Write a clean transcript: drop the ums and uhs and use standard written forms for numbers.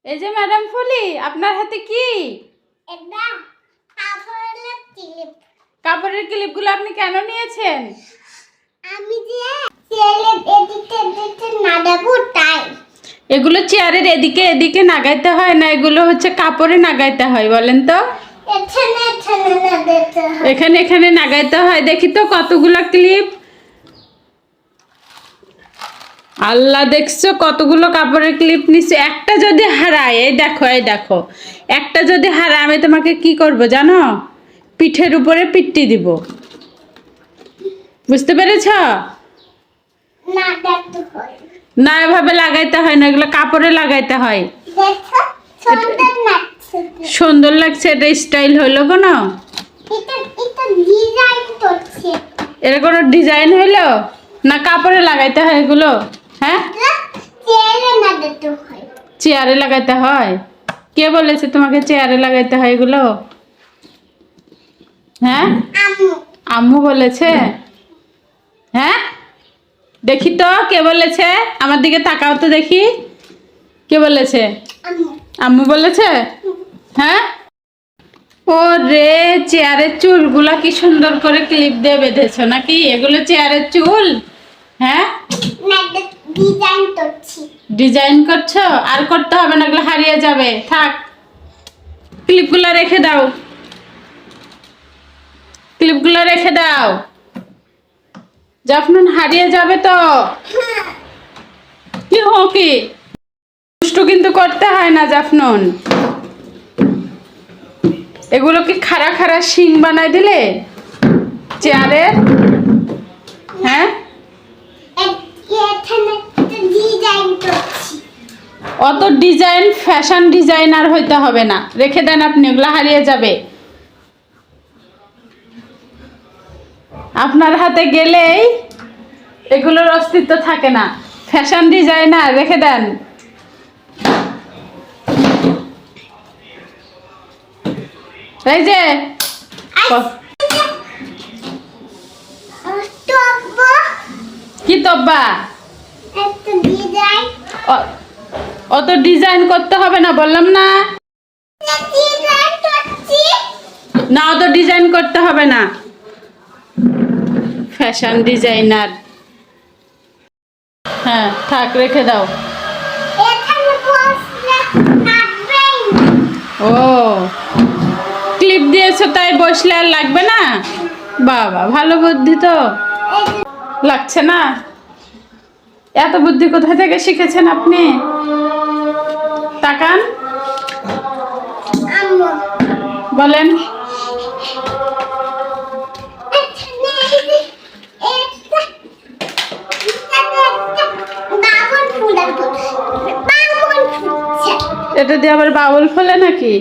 এই যে ম্যাডাম ফুলি, আপনার হাতে কি? এটা কাপড়ের ক্লিপ। কাপড়ের ক্লিপগুলো আপনি কেন নিয়েছেন? আমি যে চেয়ারের এদিকে এদিকে নাগাবো তাই। এগুলো চেয়ারের এদিকে এদিকে নাগাইতে হয় না, এগুলো হচ্ছে কাপড়ে নাগাইতে হয়। বলেন তো, এখানে এখানে নাগাতে হয়। এখানে এখানে নাগাইতে হয়। দেখি তো কতগুলো ক্লিপ। আল্লাহ, দেখছো কতগুলো কাপড়ের ক্লিপ নিচ্ছে। একটা যদি হারায়, এই দেখো এই দেখো, একটা যদি হারায় আমি তোমাকে কি করব জানো? পিঠের উপরে পিট্টি দিব। বুঝতে পেরেছ? নাগাতে হয়। না, এভাবে লাগাইতে হয় না, এগুলো কাপড়ে লাগাইতে হয়। দেখো সুন্দর লাগছে। সুন্দর লাগছে, এটা স্টাইল হইলো কোনো? এটা এটা ডিজাইন করছে। এটা কোনো ডিজাইন হইলো না? কাপড়ে লাগাইতে হয় এগুলো। হ্যাঁ, চেয়ারে নাগাতে হয়। চেয়ারে লাগাইতে হয়? কে বলেছে তোমাকে চেয়ারে লাগাইতে হয় এগুলো? হ্যাঁ, আম্মু। আম্মু বলেছে? হ্যাঁ, দেখি তো কে বলেছে, আমার দিকে তাকাও তো দেখি। কে বলেছে? আম্মু। আম্মু বলেছে? হ্যাঁ। ও রে, চেয়ারের চুলগুলা কি সুন্দর করে ক্লিপ দিয়ে বেঁধেছো নাকি? এগুলো চেয়ারের চুল? হ্যাঁ, নাগাতে ডিজাইন করছি। ডিজাইন করছো? আর করতে হবে না, এগুলো হারিয়ে যাবে। থাক, ক্লিপগুলো রেখে দাও, ক্লিপগুলো রেখে দাও। জাফনুন, হারিয়ে যাবে তো। কি হো কি, দুষ্টু কিন্তু করতে হয় না জাফনুন। এগুলো কি খাড়া খাড়া শিং বানাই দিলে চেয়ারের? হ্যাঁ, এখানে একটা ডিজাইন করছি। অত ডিজাইন ফ্যাশন ডিজাইনার হইতে হবে না, রেখে দেন আপনি, ওগুলো হারিয়ে যাবে। আপনার হাতে গেলেই এগুলোর অস্তিত্ব থাকে না। ফ্যাশন ডিজাইনার, রেখে দেন। এই যে কি তব্বা, একটা ডিজাইন। অত ডিজাইন করতে হবে না, বললাম না। ডিজাইন করছি। না, অত ডিজাইন করতে হবে না। Fashion designer. হ্যাঁ, থাক, রেখে দাও। এখানে বসলে লাগবেই। ও, ক্লিপ দিয়েছো তাই বসলে আর লাগবে না? বাবা, ভালো বুদ্ধি তো। এই যে লাগছে না? এত বুদ্ধি কোথা থেকে শিখেছেন আপনি? তাকান, আম্মু। বলেন। এখানে এই যে একটা বাবুল ফুল আছে। বাবুল ফুটছে। এটা দিয়ে আবার বাউল ফোলে নাকি?